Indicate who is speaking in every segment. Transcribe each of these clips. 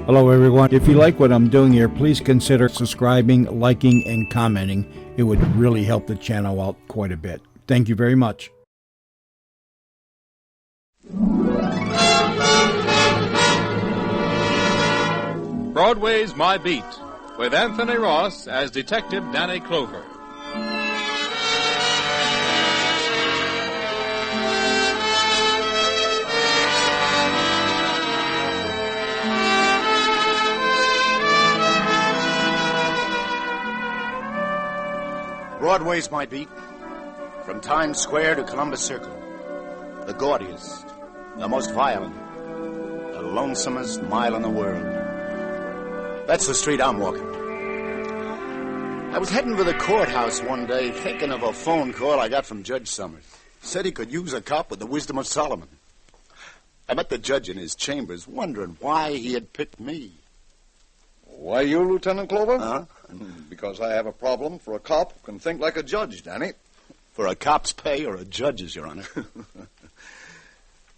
Speaker 1: Hello, everyone. If you like what I'm doing here, please consider subscribing, liking, and commenting. It would really help the channel out quite a bit. Thank you very much.
Speaker 2: Broadway's My Beat, with Anthony Ross as Detective Danny Clover.
Speaker 3: Broadway's My Beat, from Times Square to Columbus Circle. The gaudiest, the most violent, the lonesomest mile in the world. That's the street I'm walking. I was heading for the courthouse one day, thinking of a phone call I got from Judge Summers. Said he could use a cop with the wisdom of Solomon. I met the judge in his chambers, wondering why he had picked me.
Speaker 4: Why you, Lieutenant Clover?
Speaker 3: Huh?
Speaker 4: Because I have a problem for a cop who can think like a judge, Danny.
Speaker 3: For a cop's pay or a judge's, Your Honor?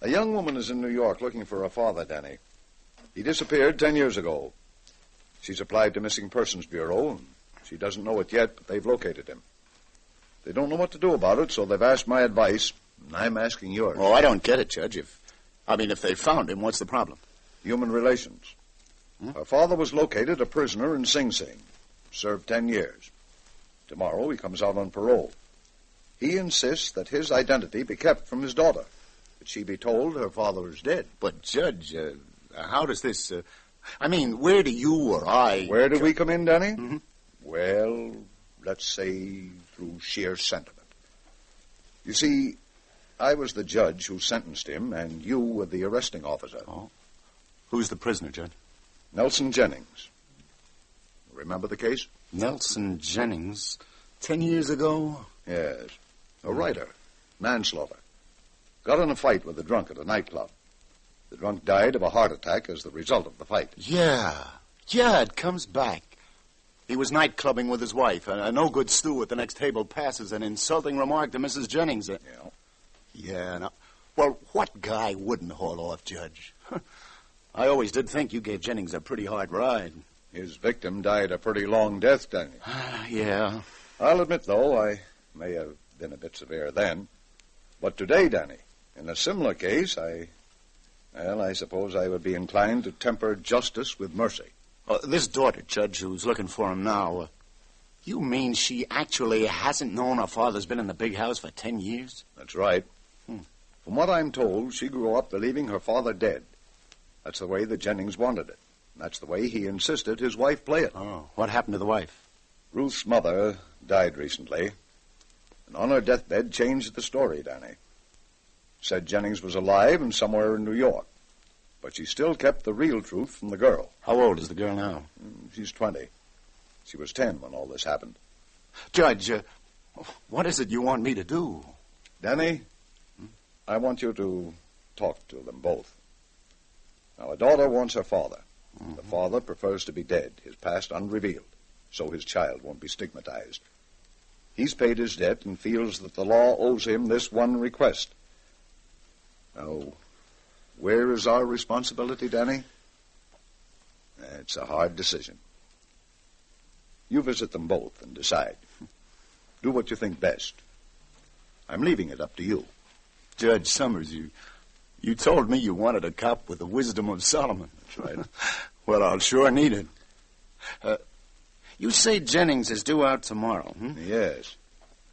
Speaker 4: A young woman is in New York looking for her father, Danny. He disappeared 10 years ago. She's applied to Missing Persons Bureau, and she doesn't know it yet, but they've located him. They don't know what to do about it, so they've asked my advice, and I'm asking yours.
Speaker 3: Oh, I don't get it, Judge. If they found him, what's the problem?
Speaker 4: Human relations. Her father was located a prisoner in Sing Sing. Served 10 years. Tomorrow he comes out on parole. He insists that his identity be kept from his daughter, that she be told her father is dead.
Speaker 3: But, Judge, how does this... where do you or I...
Speaker 4: Where do we come in, Danny?
Speaker 3: Mm-hmm.
Speaker 4: Well, let's say through sheer sentiment. You see, I was the judge who sentenced him, and you were the arresting officer.
Speaker 3: Oh. Who's the prisoner, Judge?
Speaker 4: Nelson Jennings. Remember the case?
Speaker 3: Nelson Jennings? 10 years ago?
Speaker 4: Yes. A writer. Manslaughter. Got in a fight with a drunk at a nightclub. The drunk died of a heart attack as the result of the fight.
Speaker 3: Yeah, it comes back. He was night clubbing with his wife. A no-good stew at the next table passes an insulting remark to Mrs. Jennings. Yeah, well, what guy wouldn't haul off, Judge? I always did think you gave Jennings a pretty hard ride.
Speaker 4: His victim died a pretty long death, Danny.
Speaker 3: Yeah.
Speaker 4: I'll admit, though, I may have been a bit severe then. But today, Danny, in a similar case, I suppose I would be inclined to temper justice with mercy.
Speaker 3: This daughter, Judge, who's looking for him now, you mean she actually hasn't known her father's been in the big house for 10 years?
Speaker 4: That's right. From what I'm told, she grew up believing her father dead. That's the way that Jennings wanted it. That's the way he insisted his wife play it.
Speaker 3: Oh, what happened to the wife?
Speaker 4: Ruth's mother died recently, and on her deathbed changed the story, Danny. Said Jennings was alive and somewhere in New York, but she still kept the real truth from the girl.
Speaker 3: How old is the girl now?
Speaker 4: She's 20. She was 10 when all this happened.
Speaker 3: Judge, what is it you want me to do?
Speaker 4: Danny, I want you to talk to them both. Now, a daughter wants her father. The father prefers to be dead, his past unrevealed, so his child won't be stigmatized. He's paid his debt and feels that the law owes him this one request. Now, where is our responsibility, Danny? It's a hard decision. You visit them both and decide. Do what you think best. I'm leaving it up to you.
Speaker 3: Judge Summers, you told me you wanted a cop with the wisdom of Solomon.
Speaker 4: That's right.
Speaker 3: Well, I'll sure need it. You say Jennings is due out tomorrow,
Speaker 4: Yes.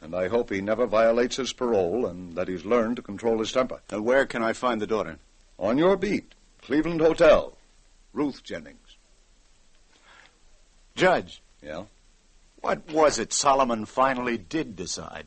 Speaker 4: And I hope he never violates his parole and that he's learned to control his temper.
Speaker 3: Where can I find the daughter?
Speaker 4: On your beat, Cleveland Hotel. Ruth Jennings.
Speaker 3: Judge.
Speaker 4: Yeah?
Speaker 3: What was it Solomon finally did decide?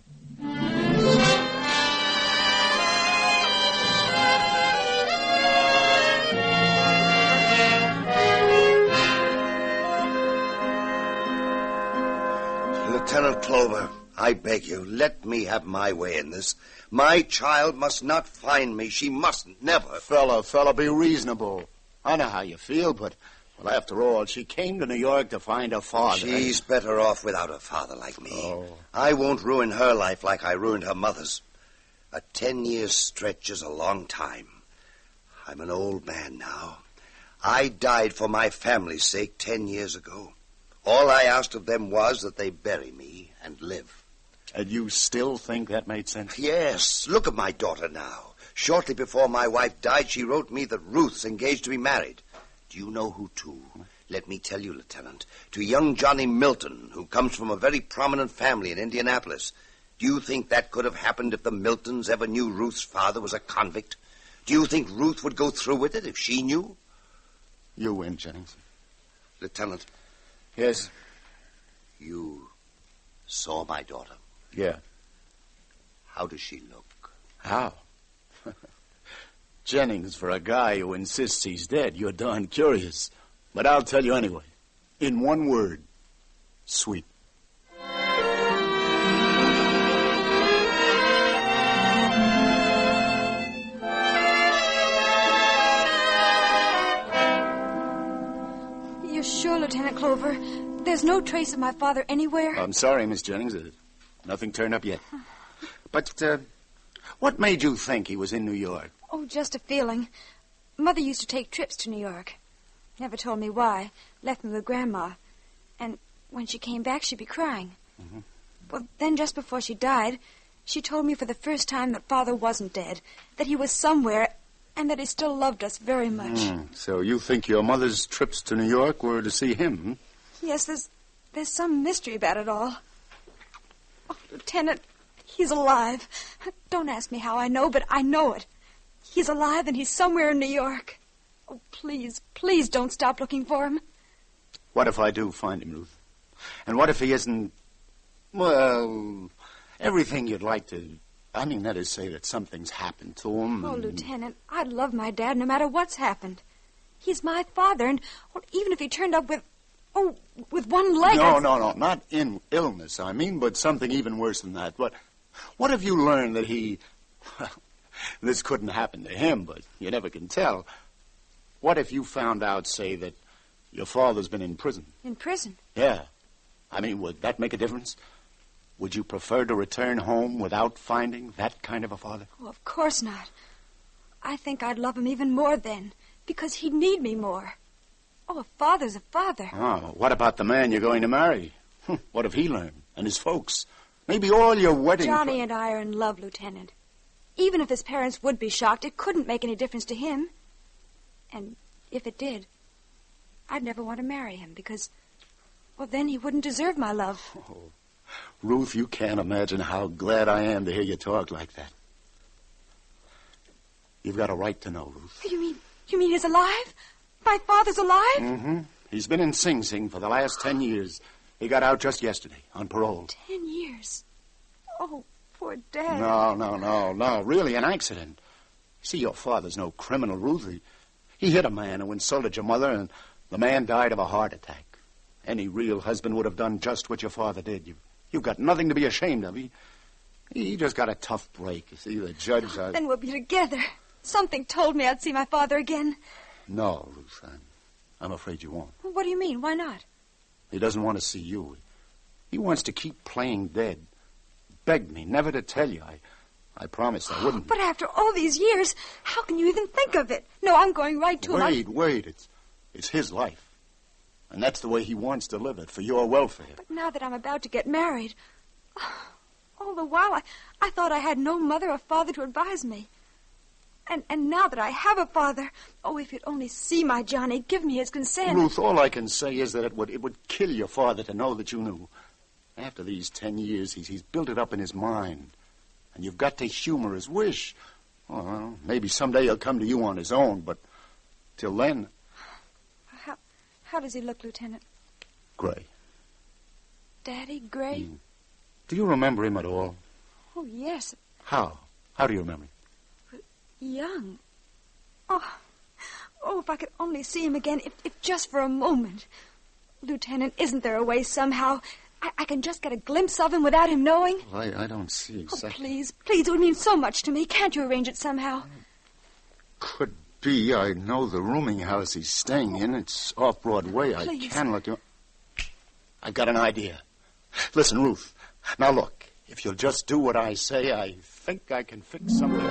Speaker 5: Lieutenant Clover, I beg you, let me have my way in this. My child must not find me. She mustn't, never.
Speaker 3: Fella, be reasonable. I know how you feel, but, well, after all, she came to New York to find her father.
Speaker 5: She's better off without a father like me.
Speaker 3: Oh.
Speaker 5: I won't ruin her life like I ruined her mother's. A 10-year stretch is a long time. I'm an old man now. I died for my family's sake 10 years ago. All I asked of them was that they bury me and live.
Speaker 6: And you still think that made sense?
Speaker 5: Yes. Look at my daughter now. Shortly before my wife died, she wrote me that Ruth's engaged to be married. Do you know who to? Let me tell you, Lieutenant. To young Johnny Milton, who comes from a very prominent family in Indianapolis. Do you think that could have happened if the Miltons ever knew Ruth's father was a convict? Do you think Ruth would go through with it if she knew?
Speaker 6: You win, Jennings.
Speaker 5: Lieutenant.
Speaker 6: Yes?
Speaker 5: You saw my daughter.
Speaker 6: Yeah.
Speaker 5: How does she look?
Speaker 6: How? Jennings, for a guy who insists he's dead, you're darn curious. But I'll tell you anyway. In one word. Sweet.
Speaker 7: You're sure, Lieutenant Clover? There's no trace of my father anywhere?
Speaker 6: I'm sorry, Miss Jennings. Nothing turned up yet. But, what made you think he was in New York?
Speaker 7: Oh, just a feeling. Mother used to take trips to New York. Never told me why. Left me with Grandma. And when she came back, she'd be crying. Mm-hmm. Well, then just before she died, she told me for the first time that Father wasn't dead, that he was somewhere, and that he still loved us very much.
Speaker 6: So you think your mother's trips to New York were to see him, hmm?
Speaker 7: Yes, there's some mystery about it all. Oh, Lieutenant, he's alive. Don't ask me how I know, but I know it. He's alive and he's somewhere in New York. Oh, please, please don't stop looking for him.
Speaker 6: What if I do find him, Ruth? And what if he isn't, well, everything you'd like to... I mean, that is, say that something's happened to him.
Speaker 7: Oh, Lieutenant, I'd love my dad no matter what's happened. He's my father, and well, even if he turned up with one leg...
Speaker 6: No, not in illness, I mean, but something even worse than that. What if you learned that he... Well, this couldn't happen to him, but you never can tell. What if you found out, say, that your father's been in prison?
Speaker 7: In prison?
Speaker 6: Yeah. I mean, would that make a difference? Would you prefer to return home without finding that kind of a father?
Speaker 7: Oh, of course not. I think I'd love him even more then, because he'd need me more. Oh, a father's a father.
Speaker 6: Oh, what about the man you're going to marry? What if he learned? And his folks? Maybe all your wedding...
Speaker 7: Johnny and I are in love, Lieutenant. Even if his parents would be shocked, it couldn't make any difference to him. And if it did, I'd never want to marry him because, well, then he wouldn't deserve my love.
Speaker 6: Oh, Ruth, you can't imagine how glad I am to hear you talk like that. You've got a right to know, Ruth.
Speaker 7: You mean he's alive? My father's alive?
Speaker 6: Mm-hmm. He's been in Sing Sing for the last 10 years. He got out just yesterday on parole.
Speaker 7: 10 years? Oh, poor Dad.
Speaker 6: No. Really, an accident. See, your father's no criminal, Ruth. He hit a man who insulted your mother, and the man died of a heart attack. Any real husband would have done just what your father did. You've got nothing to be ashamed of. He just got a tough break. You see, the judge...
Speaker 7: Then we'll be together. Something told me I'd see my father again.
Speaker 6: No, Ruth, I'm afraid you won't.
Speaker 7: What do you mean? Why not?
Speaker 6: He doesn't want to see you. He wants to keep playing dead. Begged me never to tell you. I promised I wouldn't.
Speaker 7: But after all these years, how can you even think of it? No, I'm going right to him.
Speaker 6: Wait. It's his life. And that's the way he wants to live it, for your welfare.
Speaker 7: But now that I'm about to get married, all the while I thought I had no mother or father to advise me. And now that I have a father, oh, if you'd only see my Johnny, give me his consent.
Speaker 6: Ruth, all I can say is that it would kill your father to know that you knew. After these 10 years, he's built it up in his mind. And you've got to humor his wish. Well, maybe someday he'll come to you on his own, but till then...
Speaker 7: How does he look, Lieutenant?
Speaker 6: Gray.
Speaker 7: Daddy, gray?
Speaker 6: Do you remember him at all?
Speaker 7: Oh, yes.
Speaker 6: How? How do you remember him?
Speaker 7: Young. Oh, if I could only see him again, if just for a moment. Lieutenant, isn't there a way somehow I can just get a glimpse of him without him knowing?
Speaker 6: Well, I don't see exactly.
Speaker 7: Oh, please, it would mean so much to me. Can't you arrange it somehow?
Speaker 6: Could be. I know the rooming house he's staying in. It's off Broadway.
Speaker 7: Please.
Speaker 6: I can look him. I've got an idea. Listen, Ruth. Now look, if you'll just do what I say, I think I can fix something.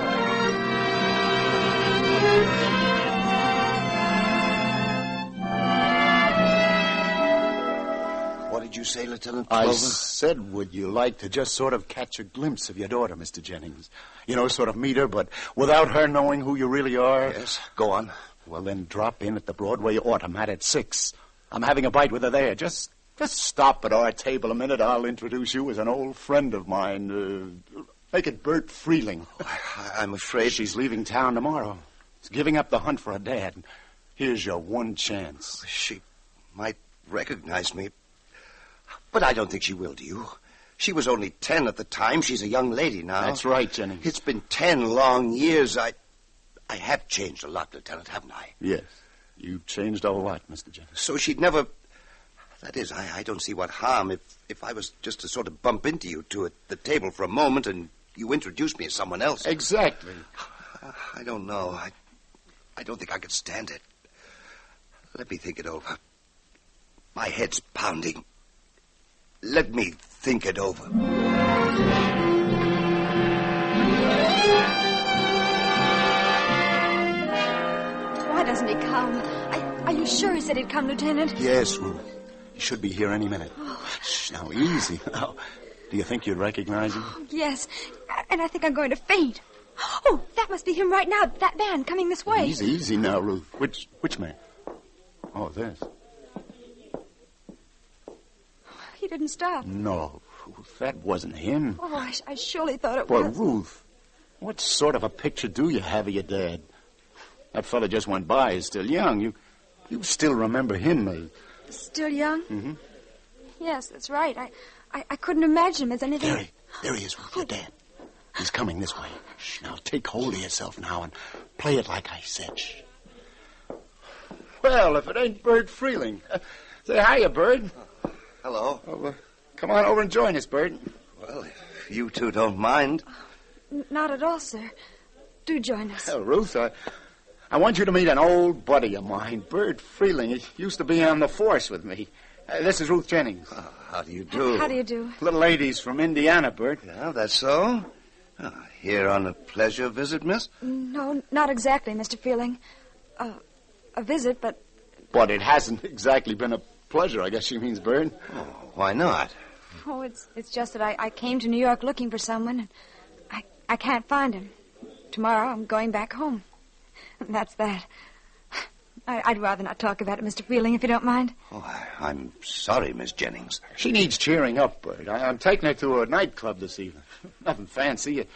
Speaker 5: you say, Lieutenant
Speaker 6: I
Speaker 5: Clover?
Speaker 6: said, would you like to just sort of catch a glimpse of your daughter, Mr. Jennings? You know, sort of meet her, but without her knowing who you really are?
Speaker 5: Yes, go on.
Speaker 6: Well, then drop in at the Broadway Automat at 6. I'm having a bite with her there. Just stop at our table a minute. I'll introduce you as an old friend of mine. Make it Bert Freeling.
Speaker 5: I'm afraid...
Speaker 6: She's leaving town tomorrow. She's giving up the hunt for her dad. Here's your one chance.
Speaker 5: She might recognize me, but I don't think she will, do you? She was only 10 at the time. She's a young lady now.
Speaker 6: That's right, Jennings.
Speaker 5: It's been 10 long years. I have changed a lot, Lieutenant, haven't I?
Speaker 6: Yes. You've changed a lot, Mr. Jennings.
Speaker 5: So she'd never... That is, I don't see what harm if I was just to sort of bump into you two at the table for a moment and you introduced me as someone else.
Speaker 6: Exactly.
Speaker 5: I don't know. I don't think I could stand it. Let me think it over. My head's pounding. Let me think it over.
Speaker 7: Why doesn't he come? Are you sure he said he'd come, Lieutenant?
Speaker 6: Yes, Ruth. He should be here any minute. Shh, now, easy. Now, do you think you'd recognize him?
Speaker 7: Yes, and I think I'm going to faint. Oh, that must be him right now. That man coming this way.
Speaker 6: Easy now, Ruth. Which man? Oh, this.
Speaker 7: He didn't stop.
Speaker 6: No, Ruth, that wasn't him.
Speaker 7: Oh, I surely thought it
Speaker 6: But,
Speaker 7: was.
Speaker 6: Ruth, what sort of a picture do you have of your dad? That fella just went by. He's still young. You still remember him.
Speaker 7: Still young?
Speaker 6: Mm-hmm.
Speaker 7: Yes, that's right. I couldn't imagine him as anything...
Speaker 6: There he is, Ruth, your dad. He's coming this way. Shh, now take hold of yourself now and play it like I said. Shh. Well, if it ain't Bert Freeling. Say hiya, Bert.
Speaker 5: Hello.
Speaker 6: Oh, come on over and join us, Bert.
Speaker 5: Well, if you two don't mind.
Speaker 7: Not at all, sir. Do join us.
Speaker 6: Well, Ruth, I want you to meet an old buddy of mine, Bert Freeling. He used to be on the force with me. This is Ruth Jennings.
Speaker 5: How do you do?
Speaker 7: How do you do?
Speaker 6: Little lady's from Indiana, Bert.
Speaker 5: Yeah, that's so? Here on a pleasure visit, miss?
Speaker 7: No, not exactly, Mr. Freeling. A visit, but...
Speaker 6: But it hasn't exactly been a pleasure, I guess she means, Bert.
Speaker 5: Oh, why not?
Speaker 7: Oh, it's just that I came to New York looking for someone, and I can't find him. Tomorrow I'm going back home. That's that. I'd rather not talk about it, Mr. Freeling, if you don't mind.
Speaker 5: Oh, I'm sorry, Miss Jennings.
Speaker 6: She needs cheering up, Bert. I'm taking her to a nightclub this evening. Nothing fancy.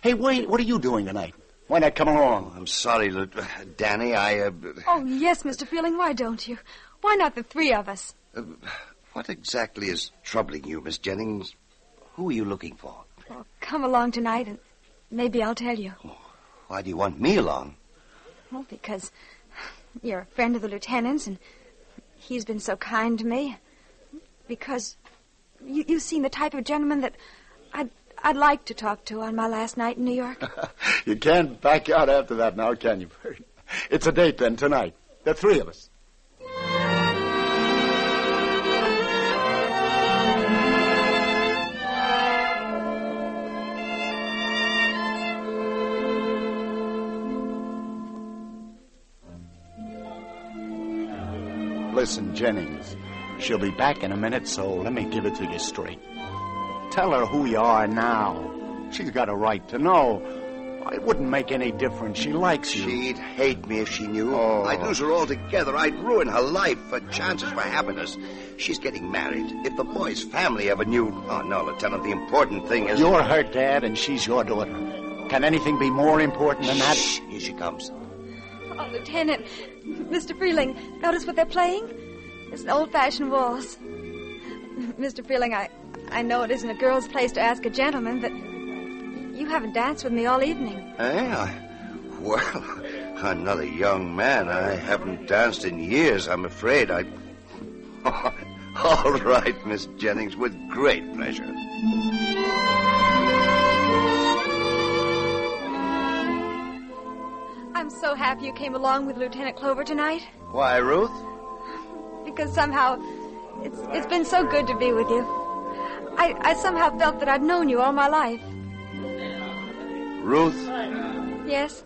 Speaker 6: Hey, wait, what are you doing tonight? Why not come along?
Speaker 5: I'm sorry, Danny,
Speaker 7: Oh, yes, Mr. Freeling, why don't you? Why not the three of us?
Speaker 5: What exactly is troubling you, Miss Jennings? Who are you looking for?
Speaker 7: Well, come along tonight, and maybe I'll tell you.
Speaker 5: Oh, why do you want me along?
Speaker 7: Well, because you're a friend of the lieutenant's, and he's been so kind to me. Because you've seen the type of gentleman that I'd like to talk to on my last night in New York.
Speaker 6: You can't back out after that now, can you, Bert? It's a date then tonight. The three of us. Listen, Jennings, she'll be back in a minute, so let me give it to you straight. Tell her who you are now. She's got a right to know. It wouldn't make any difference. She likes you.
Speaker 5: She'd hate me if she knew.
Speaker 6: Oh.
Speaker 5: I'd lose her altogether. I'd ruin her life, her chances for happiness. She's getting married. If the boy's family ever knew... Oh, no, Lieutenant, the important thing is...
Speaker 6: You're her dad, and she's your daughter. Can anything be more important than that?
Speaker 5: Shh, here she comes.
Speaker 7: Oh, Lieutenant, Mr. Freeling, notice what they're playing? It's an old-fashioned waltz. Mr. Freeling, I know it isn't a girl's place to ask a gentleman, but you haven't danced with me all evening.
Speaker 5: Well, I'm not a young man. I haven't danced in years, I'm afraid. All right, Miss Jennings, with great pleasure.
Speaker 7: I'm so happy you came along with Lieutenant Clover tonight.
Speaker 5: Why, Ruth?
Speaker 7: Because somehow it's been so good to be with you. I somehow felt that I'd known you all my life.
Speaker 5: Ruth,
Speaker 7: Yes?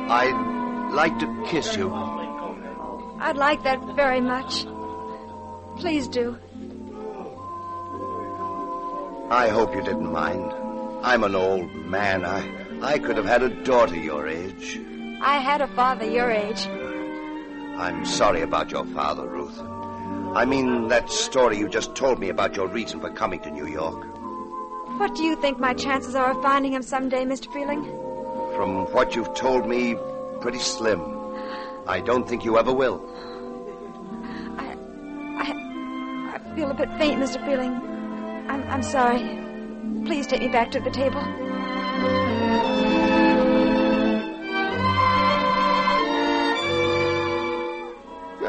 Speaker 5: I'd like to kiss you.
Speaker 7: I'd like that very much. Please do.
Speaker 5: I hope you didn't mind. I'm an old man. I could have had a daughter your age.
Speaker 7: I had a father your age.
Speaker 5: I'm sorry about your father, Ruth. I mean that story you just told me about your reason for coming to New York.
Speaker 7: What do you think my chances are of finding him someday, Mr. Feeling?
Speaker 5: From what you've told me, pretty slim. I don't think you ever will.
Speaker 7: I feel a bit faint, Mr. Feeling. I'm sorry. Please take me back to the table.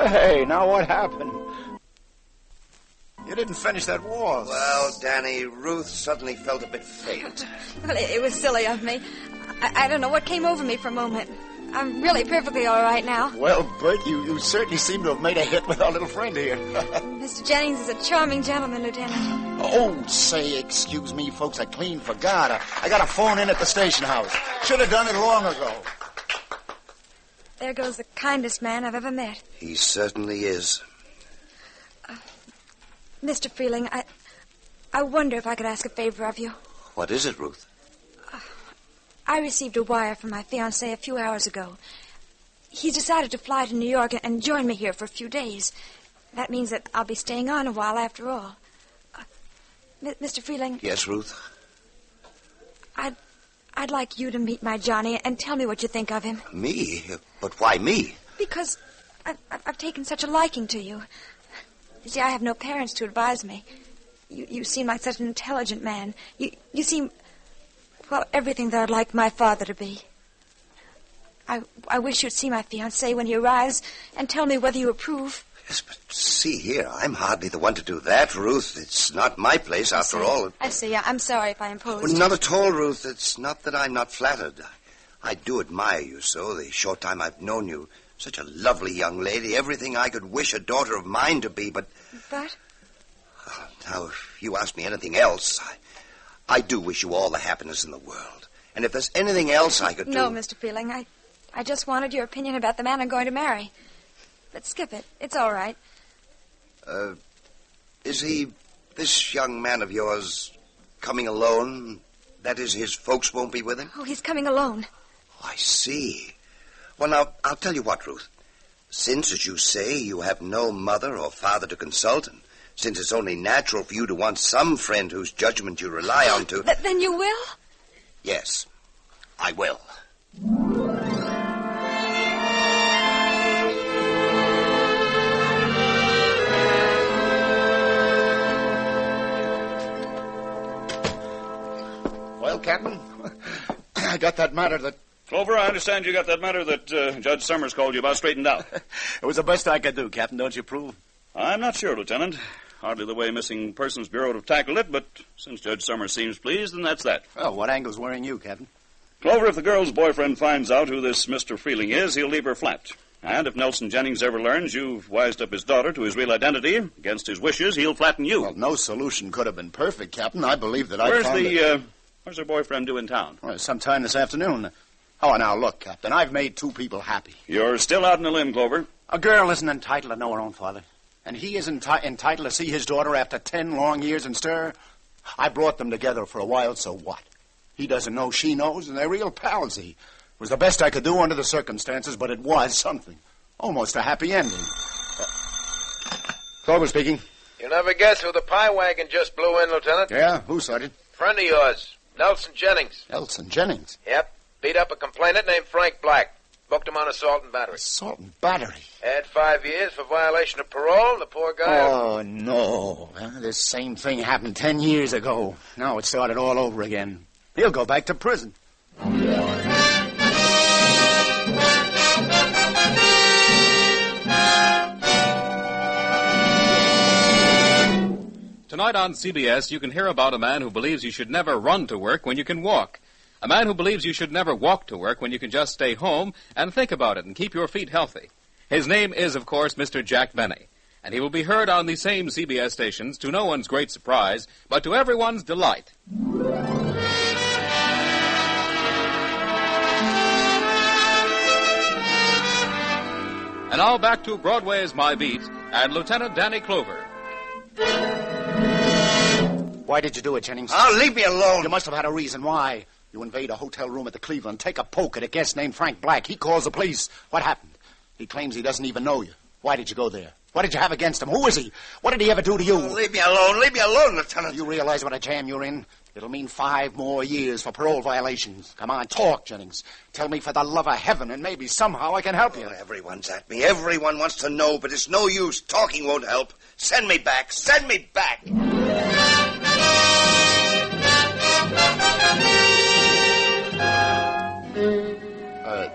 Speaker 6: Hey, now what happened? You didn't finish that waltz.
Speaker 5: Well, Danny, Ruth suddenly felt a bit faint.
Speaker 7: Well, it was silly of me. I don't know what came over me for a moment. I'm really perfectly all right now.
Speaker 6: Well, Bert, you certainly seem to have made a hit with our little friend here.
Speaker 7: Mr. Jennings is a charming gentleman, Lieutenant.
Speaker 6: Oh, say, excuse me, folks, I clean forgot. I got a phone in at the station house. Should have done it long ago.
Speaker 7: There goes the kindest man I've ever met.
Speaker 5: He certainly is.
Speaker 7: Mr. Freeling, I wonder if I could ask a favor of you.
Speaker 5: What is it, Ruth?
Speaker 7: I received a wire from my fiancé a few hours ago. He's decided to fly to New York and join me here for a few days. That means that I'll be staying on a while after all. Mr. Freeling?
Speaker 5: Yes, Ruth?
Speaker 7: I'd like you to meet my Johnny and tell me what you think of him.
Speaker 5: Me? But why me?
Speaker 7: Because I've taken such a liking to you. You see, I have no parents to advise me. You seem like such an intelligent man. You seem, well, everything that I'd like my father to be. I wish you'd see my fiancé when he arrives and tell me whether you approve.
Speaker 5: Yes, but see here, I'm hardly the one to do that, Ruth. It's not my place, after all.
Speaker 7: I see. I'm sorry if I imposed.
Speaker 5: Well, not at all, Ruth. It's not that I'm not flattered. I do admire you so, the short time I've known you. Such a lovely young lady, everything I could wish a daughter of mine to be, but...
Speaker 7: But?
Speaker 5: Now, if you ask me anything else, I do wish you all the happiness in the world. And if there's anything else I could do...
Speaker 7: No, Mr. Feeling, I just wanted your opinion about the man I'm going to marry. But skip it. It's all right.
Speaker 5: Is he, this young man of yours, coming alone? That is, his folks won't be with him?
Speaker 7: Oh, he's coming alone.
Speaker 5: Oh, I see. Well, now, I'll tell you what, Ruth. Since, as you say, you have no mother or father to consult, and since it's only natural for you to want some friend whose judgment you rely on to...
Speaker 7: Then you will?
Speaker 5: Yes, I will.
Speaker 6: Well, Captain, I got that matter that...
Speaker 8: Clover, I understand you got that matter that Judge Summers called you about straightened out.
Speaker 6: It was the best I could do, Captain. Don't you approve?
Speaker 8: I'm not sure, Lieutenant. Hardly the way Missing Persons Bureau would have tackled it, but since Judge Summers seems pleased, then that's that.
Speaker 6: Well, what angle's worrying you, Captain?
Speaker 8: Clover, if the girl's boyfriend finds out who this Mr. Freeling is, he'll leave her flat. And if Nelson Jennings ever learns you've wised up his daughter to his real identity, against his wishes, he'll flatten you.
Speaker 6: Well, no solution could have been perfect, Captain. I believe that
Speaker 8: Where's her boyfriend due in town?
Speaker 6: Well, sometime this afternoon. Oh, now, look, Captain, I've made two people happy.
Speaker 8: You're still out on a limb, Clover.
Speaker 6: A girl isn't entitled to know her own father. And he isn't entitled to see his daughter after 10 long years in stir. I brought them together for a while, so what? He doesn't know she knows, and they're real pals. It was the best I could do under the circumstances, but it was something. Almost a happy ending. Clover speaking.
Speaker 9: You never guess who the pie wagon just blew in, Lieutenant?
Speaker 6: Yeah? Who, Sergeant?
Speaker 9: Friend of yours, Nelson Jennings.
Speaker 6: Nelson Jennings?
Speaker 9: Yep. Beat up a complainant named Frank Black. Booked him on assault and battery.
Speaker 6: Assault and battery?
Speaker 9: Had 5 years for violation of parole. The poor guy...
Speaker 6: Oh, no. This same thing happened 10 years ago. Now it started all over again. He'll go back to prison.
Speaker 2: Tonight on CBS, you can hear about a man who believes you should never run to work when you can walk. A man who believes you should never walk to work when you can just stay home and think about it and keep your feet healthy. His name is, of course, Mr. Jack Benny, and he will be heard on the same CBS stations to no one's great surprise, but to everyone's delight. And now back to Broadway's My Beat and Lieutenant Danny Clover.
Speaker 6: Why did you do it, Jennings?
Speaker 5: Oh, leave me alone.
Speaker 6: You must have had a reason why. You invade a hotel room at the Cleveland, take a poke at a guest named Frank Black. He calls the police. What happened? He claims he doesn't even know you. Why did you go there? What did you have against him? Who is he? What did he ever do to you?
Speaker 5: Oh, leave me alone. Leave me alone, Lieutenant.
Speaker 6: You realize what a jam you're in? It'll mean 5 more years for parole violations. Come on, talk, Jennings. Tell me for the love of heaven, and maybe somehow I can help you.
Speaker 5: Oh, everyone's at me. Everyone wants to know, but it's no use. Talking won't help. Send me back. Send me back.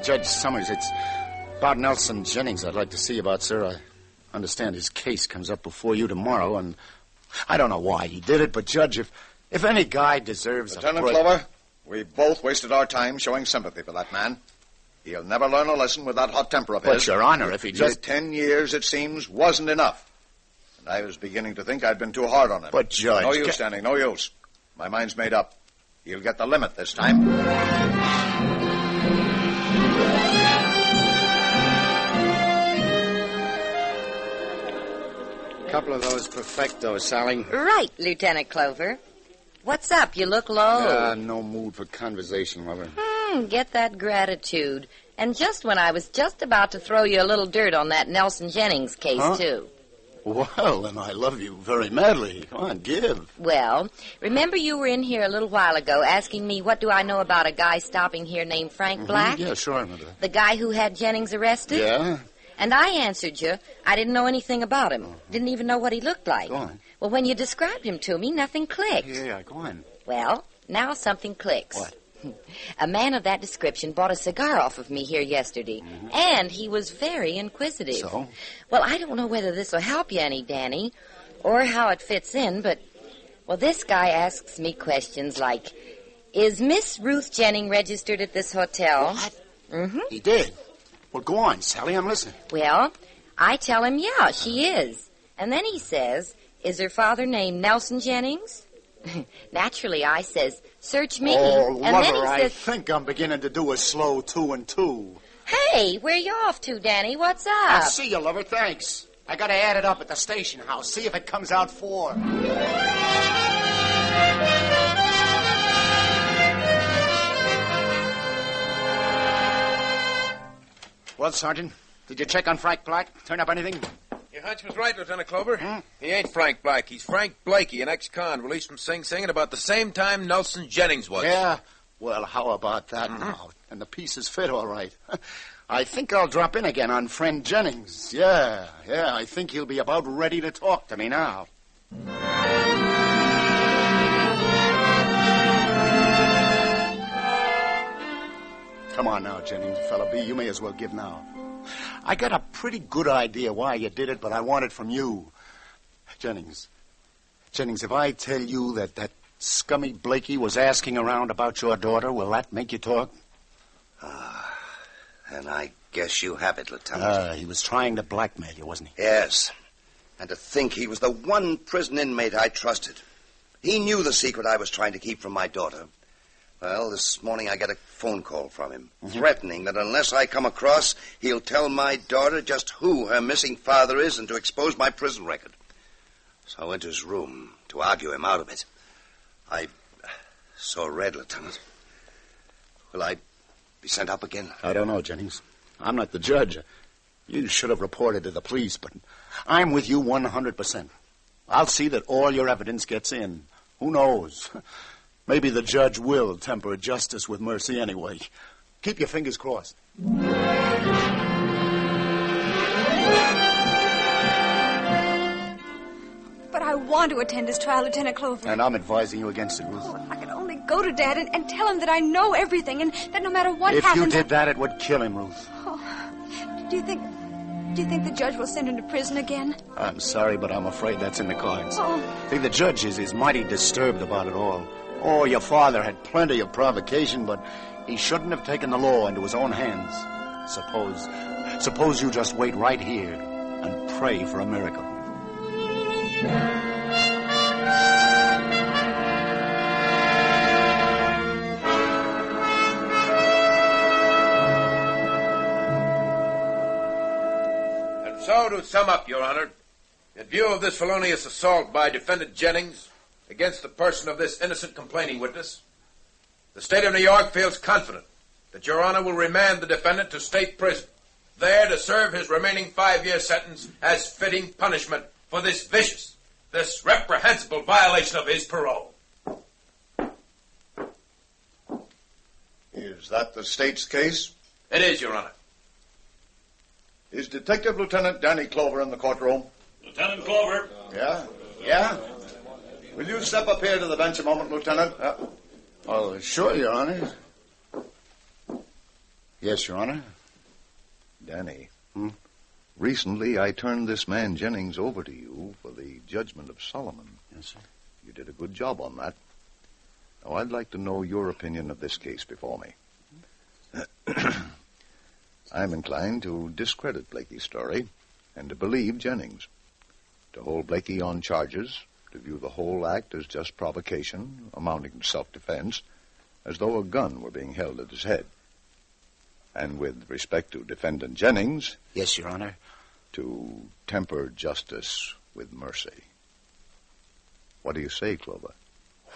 Speaker 6: Judge Summers, it's about Nelson Jennings I'd like to see about, sir. I understand his case comes up before you tomorrow, and I don't know why he did it, but, Judge, if any guy deserves
Speaker 4: Lieutenant Clover, we both wasted our time showing sympathy for that man. He'll never learn a lesson with that hot temper of his.
Speaker 6: But, Your Honor, if he
Speaker 4: Just 10 years, it seems, wasn't enough. And I was beginning to think I'd been too hard on him.
Speaker 6: But, Judge...
Speaker 4: No use, Stanley, no use. My mind's made up. He'll get the limit this time.
Speaker 10: Couple of those perfectos, Sally.
Speaker 11: Right, Lieutenant Clover. What's up? You look low.
Speaker 6: No mood for conversation, lover.
Speaker 11: Get that gratitude. And just when I was just about to throw you a little dirt on that Nelson Jennings case, too.
Speaker 6: Well, then I love you very madly. Come on, give.
Speaker 11: Well, remember you were in here a little while ago asking me what do I know about a guy stopping here named Frank Black?
Speaker 6: Yeah, sure, I remember that.
Speaker 11: The guy who had Jennings arrested?
Speaker 6: Yeah?
Speaker 11: And I answered you, I didn't know anything about him. Didn't even know what he looked like.
Speaker 6: Go on.
Speaker 11: Well, when you described him to me, nothing clicked.
Speaker 6: Yeah, go on.
Speaker 11: Well, now something clicks.
Speaker 6: What?
Speaker 11: A man of that description bought a cigar off of me here yesterday, and he was very inquisitive.
Speaker 6: So?
Speaker 11: Well, I don't know whether this will help you any, Danny, or how it fits in, but, well, this guy asks me questions like, is Miss Ruth Jennings registered at this hotel?
Speaker 6: What? He did? Well, go on, Sally, I'm listening.
Speaker 11: Well, I tell him, yeah, she is. And then he says, is her father named Nelson Jennings? Naturally, I says, search me.
Speaker 6: Oh,
Speaker 11: and
Speaker 6: lover,
Speaker 11: then he
Speaker 6: I
Speaker 11: says,
Speaker 6: think I'm beginning to do a slow 2 and 2.
Speaker 11: hey, where you off to, Danny? What's up?
Speaker 6: I'll see you, lover, thanks. I gotta add it up at the station house, see if it comes out 4. Well, Sergeant, did you check on Frank Black? Turn up anything?
Speaker 9: Your hunch was right, Lieutenant Clover. He ain't Frank Black. He's Frank Blakey, an ex-con released from Sing Sing at about the same time Nelson Jennings was.
Speaker 6: Yeah? Well, how about that now? And the pieces fit all right. I think I'll drop in again on friend Jennings. Yeah, I think he'll be about ready to talk to me now. Come on now, Jennings, fella B, you may as well give now. I got a pretty good idea why you did it, but I want it from you. Jennings, if I tell you that scummy Blakey was asking around about your daughter, will that make you talk?
Speaker 5: And I guess you have it, Lieutenant.
Speaker 6: He was trying to blackmail you, wasn't he?
Speaker 5: Yes. And to think he was the one prison inmate I trusted. He knew the secret I was trying to keep from my daughter. Well, this morning I got a phone call from him, threatening that unless I come across, he'll tell my daughter just who her missing father is and to expose my prison record. So I went to his room to argue him out of it. I saw red, Lieutenant. Will I be sent up again?
Speaker 6: I don't know, Jennings. I'm not the judge. You should have reported to the police, but I'm with you 100%. I'll see that all your evidence gets in. Who knows? Maybe the judge will temper justice with mercy anyway. Keep your fingers crossed.
Speaker 7: But I want to attend his trial, Lieutenant Clover.
Speaker 6: And I'm advising you against it, Ruth.
Speaker 7: Oh, if I could only go to Dad and tell him that I know everything and that no matter what
Speaker 6: If
Speaker 7: happens...
Speaker 6: you did that, it would kill him, Ruth.
Speaker 7: Oh, do you think the judge will send him to prison again?
Speaker 6: I'm sorry, but I'm afraid that's in the cards.
Speaker 7: Oh.
Speaker 6: See, the judge is mighty disturbed about it all. Oh, your father had plenty of provocation, but he shouldn't have taken the law into his own hands. Suppose you just wait right here and pray for a miracle.
Speaker 9: And so, to sum up, Your Honor, in view of this felonious assault by defendant Jennings, against the person of this innocent complaining witness, the state of New York feels confident that Your Honor will remand the defendant to state prison, there to serve his remaining 5-year sentence as fitting punishment for this vicious, this reprehensible violation of his parole.
Speaker 4: Is that the state's case?
Speaker 9: It is, Your Honor.
Speaker 4: Is Detective Lieutenant Danny Clover in the courtroom?
Speaker 8: Lieutenant Clover.
Speaker 4: Yeah? Yeah? Will you step up here to the bench a moment, Lieutenant?
Speaker 6: Oh, sure, Your Honor. Yes, Your Honor.
Speaker 4: Danny, recently I turned this man Jennings over to you for the judgment of Solomon.
Speaker 6: Yes, sir.
Speaker 4: You did a good job on that. Now, I'd like to know your opinion of this case before me. I'm inclined to discredit Blakey's story and to believe Jennings. To hold Blakey on charges, to view the whole act as just provocation, amounting to self-defense, as though a gun were being held at his head. And with respect to Defendant Jennings...
Speaker 6: Yes, Your Honor.
Speaker 4: To temper justice with mercy. What do you say, Clover?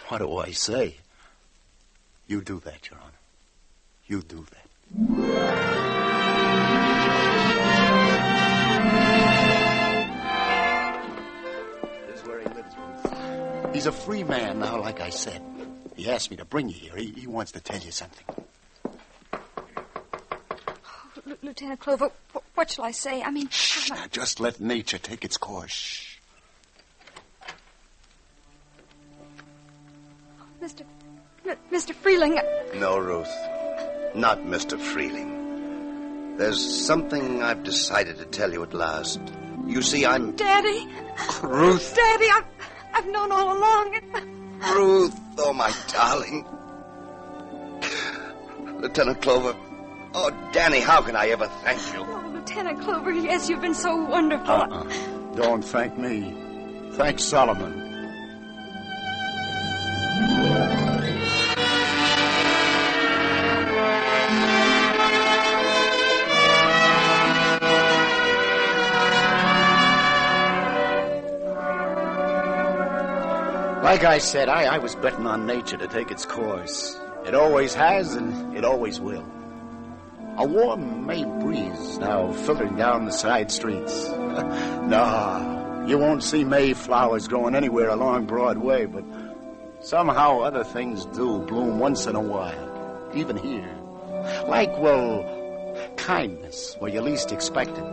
Speaker 6: What do I say? You do that, Your Honor. You do that. This is where he lives, Ruth. He's a free man now, like I said. He asked me to bring you here. He wants to tell you something.
Speaker 7: Lieutenant Clover, what shall I say? I mean...
Speaker 6: Shh, now just let nature take its course. Shh.
Speaker 7: Mr. Freeling...
Speaker 5: No, Ruth. Not Mr. Freeling. There's something I've decided to tell you at last. You see, I'm...
Speaker 7: Daddy!
Speaker 5: Ruth!
Speaker 7: Daddy, I've known all along.
Speaker 5: Ruth, oh, my darling. Lieutenant Clover. Oh, Danny, how can I ever thank you?
Speaker 7: Oh, Lieutenant Clover, yes, you've been so wonderful.
Speaker 6: Don't thank me. Thank Solomon. Like I said, I was betting on nature to take its course. It always has, and it always will. A warm May breeze now filtering down the side streets. No, you won't see Mayflowers growing anywhere along Broadway, but somehow other things do bloom once in a while, even here. Like, well, kindness where you least expect it.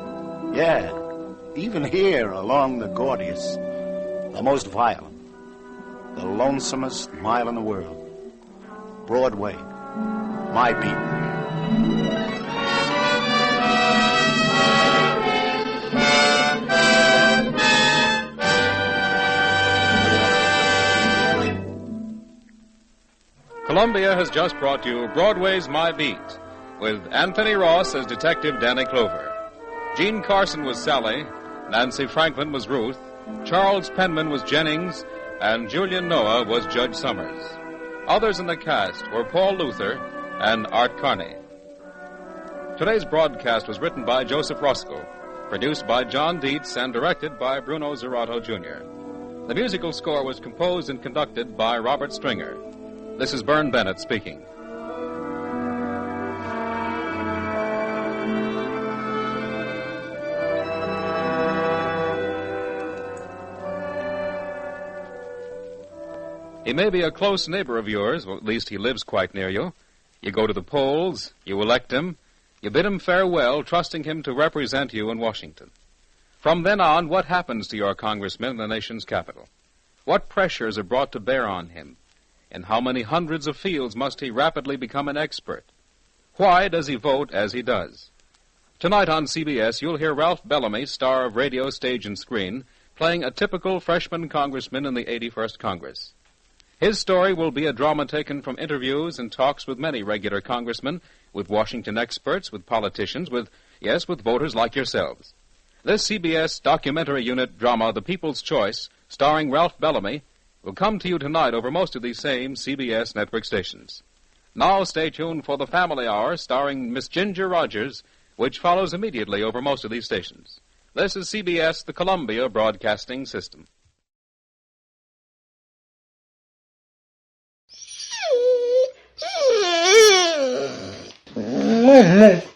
Speaker 6: Yeah, even here along the Gordius, the most violent, the lonesomest mile in the world. Broadway, my beat.
Speaker 2: Columbia has just brought you Broadway's My Beat, with Anthony Ross as Detective Danny Clover. Jean Carson was Sally, Nancy Franklin was Ruth, Charles Penman was Jennings, and Julian Noah was Judge Summers. Others in the cast were Paul Luther and Art Carney. Today's broadcast was written by Joseph Roscoe, produced by John Dietz, and directed by Bruno Zerato, Jr. The musical score was composed and conducted by Robert Stringer. This is Bern Bennett speaking. He may be a close neighbor of yours, or at least he lives quite near you. You go to the polls, you elect him, you bid him farewell, trusting him to represent you in Washington. From then on, what happens to your congressman in the nation's capital? What pressures are brought to bear on him? In how many hundreds of fields must he rapidly become an expert? Why does he vote as he does? Tonight on CBS, you'll hear Ralph Bellamy, star of radio, stage, and screen, playing a typical freshman congressman in the 81st Congress. His story will be a drama taken from interviews and talks with many regular congressmen, with Washington experts, with politicians, with voters like yourselves. This CBS documentary unit drama, The People's Choice, starring Ralph Bellamy, will come to you tonight over most of these same CBS network stations. Now stay tuned for the Family Hour, starring Miss Ginger Rogers, which follows immediately over most of these stations. This is CBS, the Columbia Broadcasting System.
Speaker 12: business.